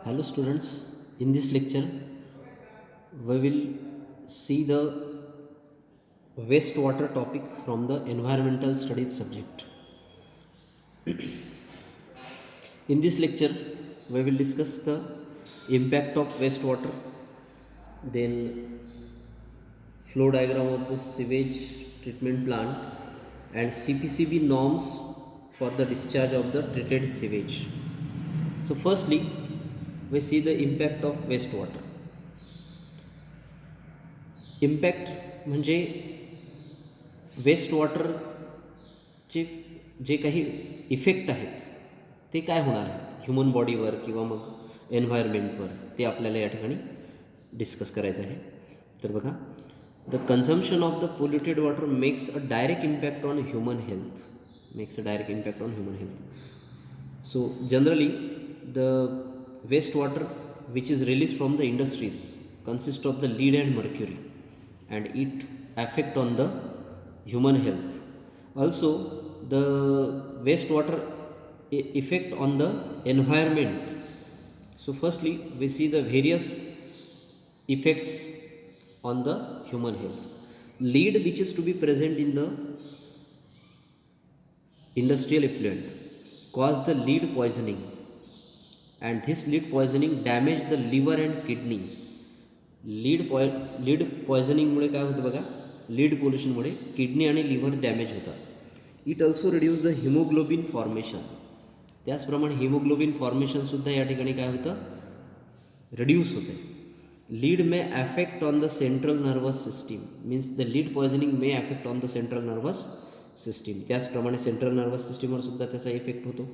Hello students, in this lecture we will see the wastewater topic from the environmental studies subject. In this lecture we will discuss the impact of wastewater, then flow diagram of the sewage treatment plant and CPCB norms for the discharge of the treated sewage. So firstly we see the impact of wastewater. Impact म्हणजे waste वॉटरचे जे काही effect आहेत ते काय होणार आहेत human बॉडीवर किंवा मग एन्व्हायरमेंटवर ते आपल्याला या ठिकाणी डिस्कस करायचं आहे. तर बघा, the consumption of the polluted water makes a direct impact on human health. So generally the waste water which is release from the industries consist of the lead and mercury and it affect on the human health. Also the wastewater effect on the environment. So firstly we see the various effects on the human health. Lead which is to be present in the industrial effluent cause the lead poisoning, and this lead poisoning damage the liver and kidney. Lead पॉयझनिंगमुळे काय होतं बघा, lead पोल्युशनमुळे kidney आणि liver damage होतात. It also reduce the haemoglobin formation. त्याचप्रमाणे haemoglobin फॉर्मेशनसुद्धा या ठिकाणी काय होतं, रिड्यूस होते. Lead may affect on the central nervous system. Means the lead poisoning may affect on the central nervous system. त्याचप्रमाणे सेंट्रल नर्वस सिस्टीमवरसुद्धा त्याचा इफेक्ट होतो.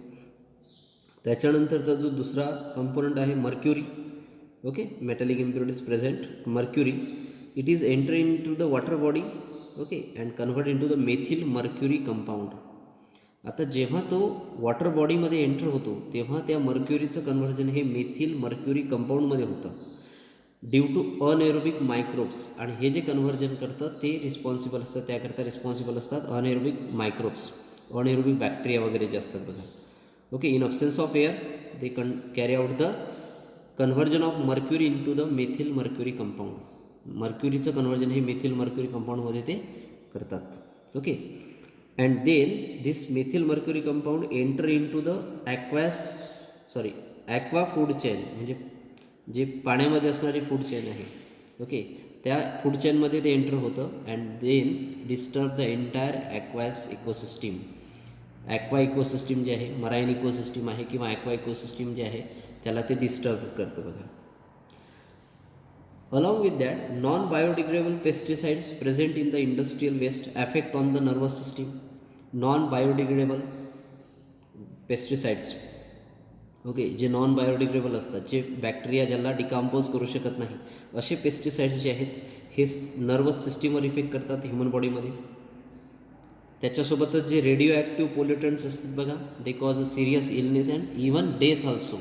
त्याच्यानंतरचा जो दुसरा कंपोनंट आहे mercury. Okay, metallic impurities present. Mercury, it is enter into the water body, okay, and convert into the methyl mercury compound. आता जेव्हा तो वॉटर बॉडीमध्ये एंटर होतो तेव्हा त्या मर्क्युरीचं कन्व्हर्जन हे मेथिल मर्क्युरी कंपाऊंडमध्ये होतं ड्यू टू अनएरोबिक मायक्रोब्स. आणि हे जे कन्व्हर्जन करतं ते रिस्पॉन्सिबल असतात, त्याकरता रिस्पॉन्सिबल असतात अनएरोबिक मायक्रोब्स, अनएरोबिक बॅक्टेरिया वगैरे जे असतात बघा. Okay, in absence of air they carry out the conversion of mercury in to the methyl mercury compound. मर्क्युरीचं कन्व्हर्जन हे मेथिल मर्क्युरी कंपाऊंडमध्ये ते करतात. Okay, and then this methyl mercury compound enter in to the aqua food chain, म्हणजे जे पाण्यामध्ये असणारी food chain आहे. ओके, त्या फूड चेनमध्ये ते एंटर होतं and then disturb the entire aquas ecosystem. Aqua ecosystem जे आहे, मराईन इकोसिस्टीम आहे किंवा ॲक्वा इकोसिस्टीम जे आहे त्याला ते डिस्टर्ब करतं बघा. Along with that non biodegradable pesticides present in the industrial waste affect on the nervous system. Non biodegradable pesticides, okay, जे नॉन बायोडिग्रेडेबल असतात, जे बॅक्टेरिया ज्याला डिकम्पोज करू शकत नाही, असे पेस्टिसाइड्स जे आहेत हे नर्वस सिस्टीमवर इफेक्ट करतात ह्युमन बॉडीमध्ये. त्याच्यासोबतच जे रेडिओ ॲक्टिव्ह पोल्युटंट्स असतात बघा, they cause a serious illness and even death also,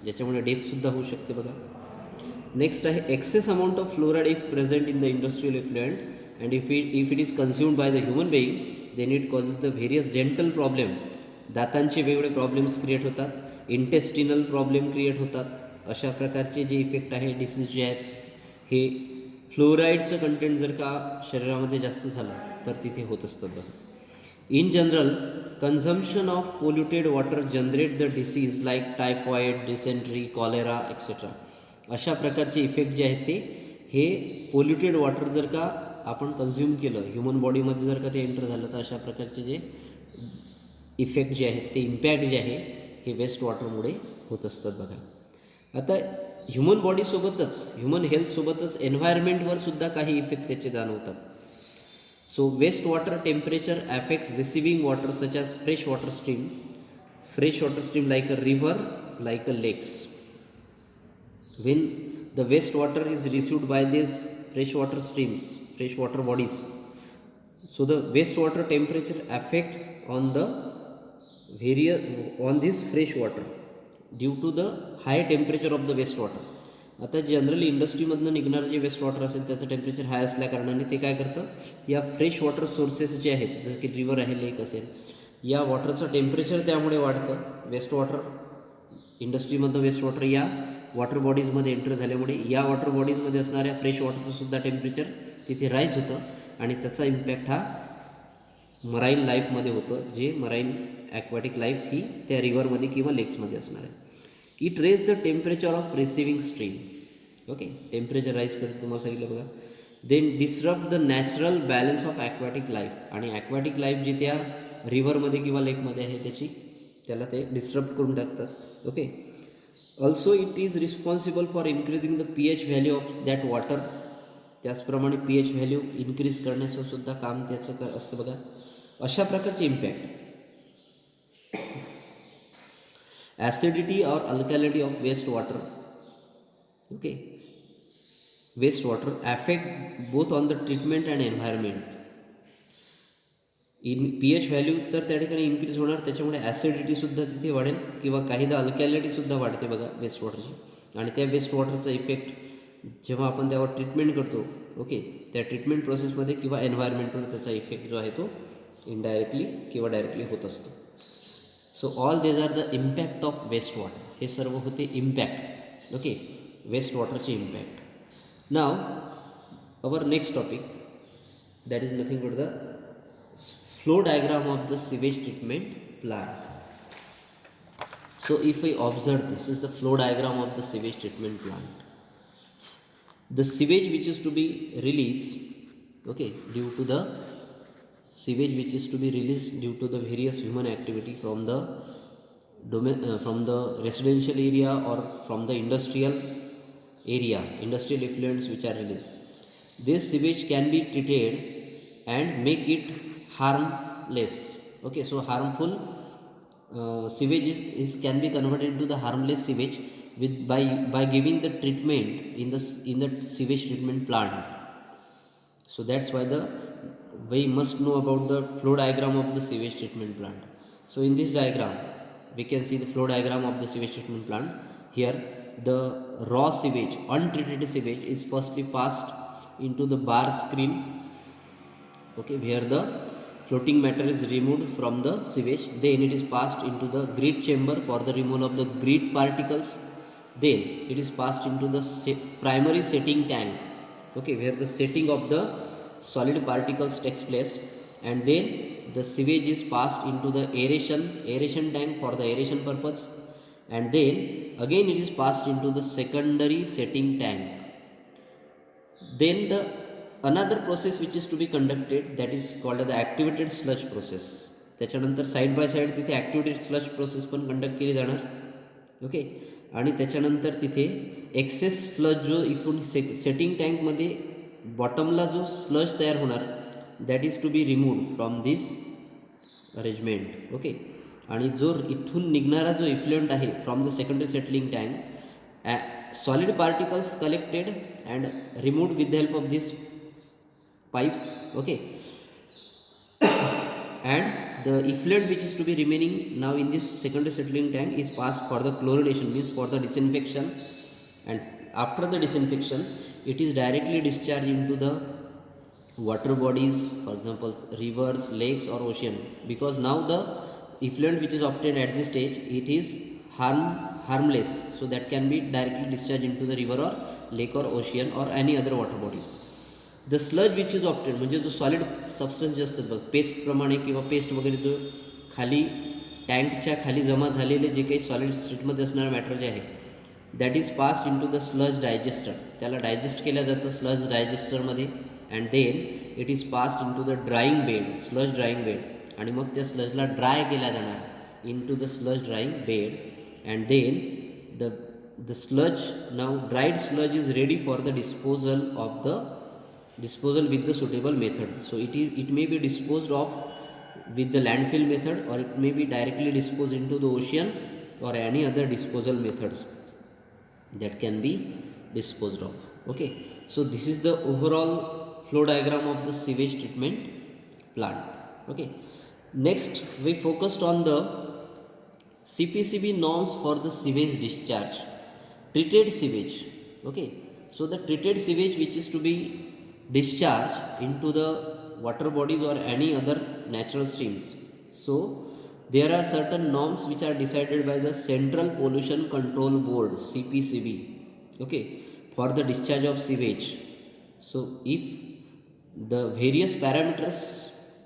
ज्याच्यामुळे डेथसुद्धा होऊ शकते बघा. नेक्स्ट आहे excess amount of fluoride if present in the industrial effluent and if it is consumed by the human being then it causes the various dental problem. दातांचे वेगवेगळे problems create होतात, intestinal problem create होतात. अशा प्रकारचे जे effect आहे, disease जे आहेत, हे फ्लोराईडचं content जर का शरीरामध्ये जास्त झालं तर तिथे होत असतं बघा. In general, consumption of polluted water generate the disease like typhoid, dysentery, cholera, etc. अशा प्रकारचे इफेक्ट जे आहेत ते हे पोल्युटेड वॉटर जर का आपण कन्झ्युम केलं, ह्युमन बॉडीमध्ये जर का ते एंटर झालं, तर अशा प्रकारचे जे इफेक्ट जे आहेत ते इम्पॅक्ट जे आहे हे वेस्ट वॉटरमुळे होत असतात बघा. आता ह्युमन बॉडीसोबतच, ह्युमन हेल्थसोबतच एन्व्हायरमेंटवर सुद्धा काही इफेक्ट त्याचे जाणवतात. So wastewater temperature affect receiving water such as fresh water stream like a river, like a lakes. When the wastewater is received by these freshwater streams, freshwater bodies, so the wastewater temperature affect on this fresh water due to the high temperature of the wastewater. आता generally इंडस्ट्रीमधनं निघणारं जे waste water असेल त्याचं temperature हाय असल्याकारणाने ते काय करतं, या fresh water sources जे आहेत, जसं की रिवर आहे, लेक असेल, या वॉटरचं टेम्परेचर त्यामुळे वाढतं. वेस्ट वॉटर इंडस्ट्रीमधलं वेस्ट वॉटर या वॉटर बॉडीजमध्ये एंटर झाल्यामुळे या वॉटर बॉडीजमध्ये असणाऱ्या फ्रेश वॉटरचं सुद्धा टेम्परेचर तिथे राईज होतं आणि त्याचा इम्पॅक्ट हा मराईन लाईफमध्ये होतं, जे मराईन ॲक्वॅटिक लाईफ ही त्या रिव्हरमध्ये किंवा लेक्समध्ये असणार आहे. It raise the temperature of receiving stream. Okay, temperature rise करते तुम्हाला सांगितलं बघा. Then disturb the natural balance of aquatic life, आणि ॲक्वॅटिक लाईफ जी त्या रिव्हरमध्ये किंवा लेकमध्ये आहे त्याला ते डिस्टर्ब करून टाकतात. Okay, also it is responsible for increasing the pH value of that water. त्याचप्रमाणे pH व्हॅल्यू इन्क्रीज करण्याचं सुद्धा काम त्याचं असतं बघा. अशा प्रकारचे इम्पॅक्ट ॲसिडिटी और alkalinity of waste water. Okay, waste water affect both on the treatment and environment. pH value तर त्या ठिकाणी इन्क्रीज होणार, त्याच्यामुळे ॲसिडिटीसुद्धा तिथे वाढेल किंवा काहीदा अल्कॅलिटीसुद्धा वाढते बघा वेस्ट वॉटरची. आणि त्या वेस्ट वॉटरचा इफेक्ट जेव्हा आपण त्यावर ट्रीटमेंट करतो, ओके, त्या ट्रीटमेंट प्रोसेसमध्ये किंवा एन्व्हायरमेंटवर त्याचा इफेक्ट जो आहे तो इनडायरेक्टली किंवा डायरेक्टली होत असतो. So all these are the impact of waste water. हे सर्व होते इम्पॅक्ट. ओके, वेस्ट वॉटरचे impact. Now our next topic that is nothing but the flow diagram of the sewage treatment plant. So if we observe, this is the flow diagram of the sewage treatment plant. The sewage which is to be released, okay, due to the sewage which is to be released due to the various human activity from the from the residential area or from the industrial area, industrial effluents which are released. This sewage can be treated and make it harmless. Okay, so harmful sewage is can be converted into the harmless sewage with by giving the treatment in the sewage treatment plant. So that's why we must know about the flow diagram of the sewage treatment plant. So in this diagram we can see the flow diagram of the sewage treatment plant. Here the raw sewage, untreated sewage is firstly passed into the bar screen. Okay, where the floating matter is removed from the sewage. Then it is passed into the grit chamber for the removal of the grit particles. Then it is passed into the primary setting tank. Okay, where the setting of the solid particles takes place. And then the sewage is passed into the aeration tank for the aeration purpose. And then again it is passed into the secondary setting tank. Then the another process which is to be conducted, that is called the activated sludge process. त्याच्यानंतर side by side तिथे activated sludge process पण conduct केली जाणार. Okay, आणि त्याच्यानंतर तिथे access sludge जो इथून सेटिंग टँकमध्ये बॉटमला जो स्लज तयार होणार, that is to be removed from this arrangement. Okay, आणि जो इथून निघणारा जो इफ्लुएंट आहे from the secondary settling tank, solid particles collected and removed with the help of this pipes. Okay, and the effluent which is to be remaining now in this secondary settling tank is passed for the chlorination, means for the disinfection. And after the disinfection it is directly discharged into the water bodies, for example rivers, lakes or ocean, because now the effluent which is obtained at this stage, it is harmless, so that can be directly discharged into the river or lake or ocean or any other water body. The sludge which is obtain, म्हणजे जो solid substance जे असतात बघ, पेस्टप्रमाणे किंवा paste वगैरे जो खाली टँकच्या खाली जमा झालेले जे काही सॉलिड स्टेटमध्ये असणारं मॅटर जे आहे, that is passed in to the sludge digester. त्याला डायजेस्ट केलं जातं स्लज डायजेस्टरमध्ये. And then it is passed in to the drying bed, sludge drying bed, आणि मग त्या स्लजला ड्राय केला जाणार इन to the sludge drying bed. And then the sludge, now dried sludge is ready for the disposal with the suitable method. So it may be disposed of with the landfill method, or it may be directly disposed into the ocean, or any other disposal methods that can be disposed of. Okay, so this is the overall flow diagram of the sewage treatment plant. Okay, next we focused on the CPCB norms for the sewage discharge, treated sewage. Okay, so the treated sewage which is to be discharged into the water bodies or any other natural streams. So There are certain norms which are decided by the Central Pollution Control Board, CPCB, okay, for the discharge of sewage. So if the various parameters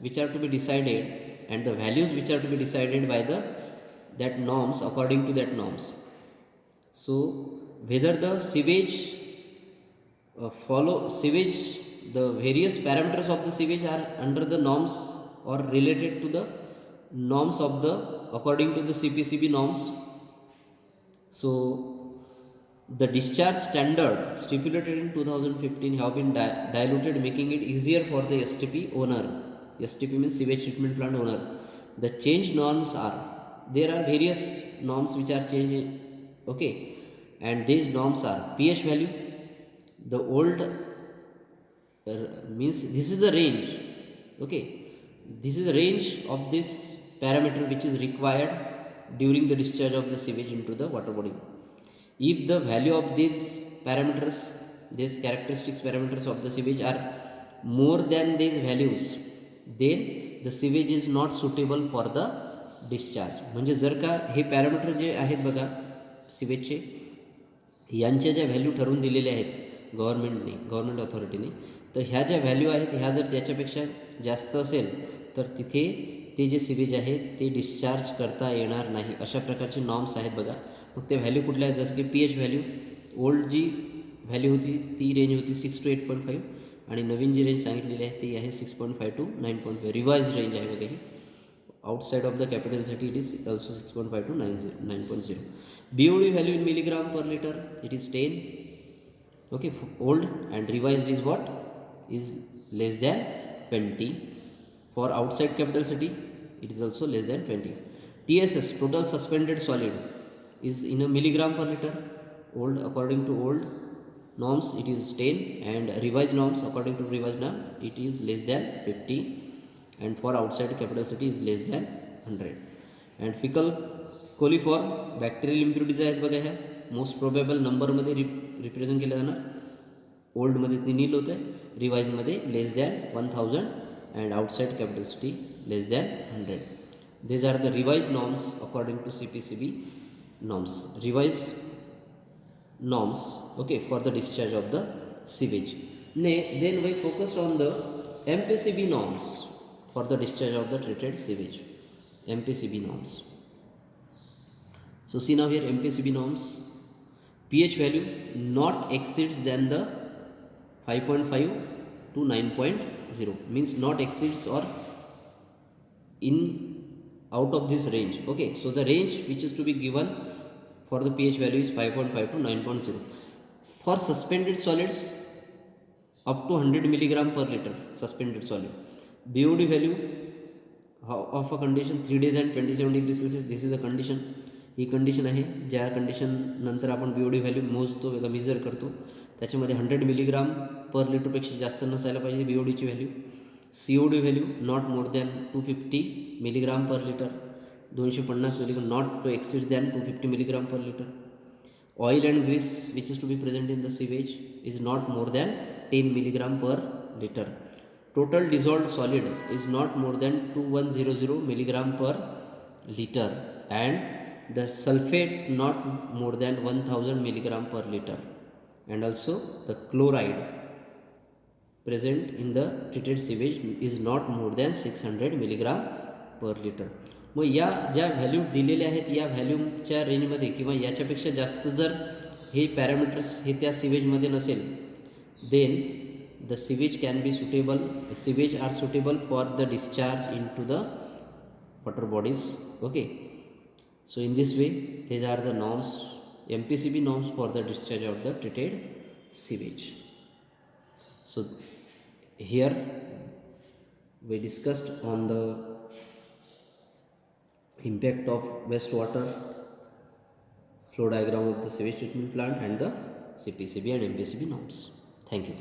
which are to be decided and the values which are to be decided by the that norms, according to that norms, so whether the sewage follow sewage, the various parameters of the sewage are under the norms or related to the norms of the according to the CPCB norms. So the discharge standard stipulated in 2015 have been diluted, making it easier for the STP owner. STP means sewage treatment plant owner. The changed norms are, there are various norms which are changing, okay, and these norms are pH value. The old means this is the range, okay, this is the range of this parameter which is required during the discharge of the sewage into the water body. If the value of these parameters, these characteristics parameters of the sewage are more than these values, then the sewage is not suitable for the discharge. म्हणजे जर का हे parameter जे आहेत बघा सिवेजचे, यांच्या ज्या value ठरवून दिलेल्या आहेत गव्हर्नमेंट अथॉरिटीने, तर ह्या ज्या व्हॅल्यू आहेत ह्या जर त्याच्यापेक्षा जास्त असेल तर तिथे ते जे सिवेज आहे ते डिस्चार्ज करता येणार नाही. अशा प्रकारचे नॉर्म्स आहेत बघा. मग त्या व्हॅल्यू कुठल्या आहेत, जसं की पीएच व्हॅल्यू, ओल्ड जी व्हॅल्यू होती ती रेंज होती 6 to 8.5 आणि नवीन जी रेंज सांगितलेली आहे ती आहे 6.5 to 9.5. रिवाइज रेंज आहे बघा ही. outside of the capital city it is also 6.5 to 9.0. BOD value in milligram per liter, it is 10, okay, old, and revised is what, is less than 20. For outside capital city it is also less than 20. TSS, total suspended solid, is in a milligram per liter. Old, according to old norms it is 10, and revised norms, according to revised norms, it is less than 50, and for outside capital city is less than 100. And fecal coliform bacterial impurities आहेत बघा, ह्या most probable नंबरमध्ये represent केल्या जाणार. ओल्डमध्ये ते nil होतं आहे, रिवाइजमध्ये less than 1000, and outside capital city less than 100. These are the revised norms according to CPCB norms, revised norms, okay, for the discharge of the sewage. Then we focused on the MPCB norms for the discharge of the treated sewage. MPCB norms. So see now here MPCB norms, pH value not exceeds than the 5.5 to 9.0, means not exceeds or in out of this range, okay. So the range which is to be given for the pH value is 5.5 to 9.0. For suspended solids up to 100 milligram per liter suspended solid, BOD value of a condition 3 days and 27 degrees Celsius. This is a condition. He condition आहे ज्या condition नंतर आपण BOD value मोजतो किंवा major करतो. त्याच्यामध्ये 100 milligram पर लिटरपेक्षा जास्त नसायला पाहिजे BODची value. COD value not more than 250 milligram per litre, 250 milligram, not to exceed than 250 milligram per litre. Oil and grease which is to be present in the sewage is not more than 10 milligram per liter. Total dissolved solid is not more than 2100 milligram per liter, and the sulfate not more than 1000 milligram per liter, and also the chloride present in the treated sewage is not more than 600 milligram per liter. मग या ज्या value दिलेल्या आहेत या व्हॅल्यूच्या रेंजमध्ये किंवा याच्यापेक्षा जास्त जर हे पॅरामीटर्स हे त्या सिवेजमध्ये नसेल, then the sewage can be suitable, sewage are suitable for the discharge in to the water bodies, okay. So in this way these are the norms, MPCB norms for the discharge of the treated sewage. So here we discussed on the impact of wastewater, flow diagram of the sewage treatment plant, and the CPCB and MPCB norms. Thank you.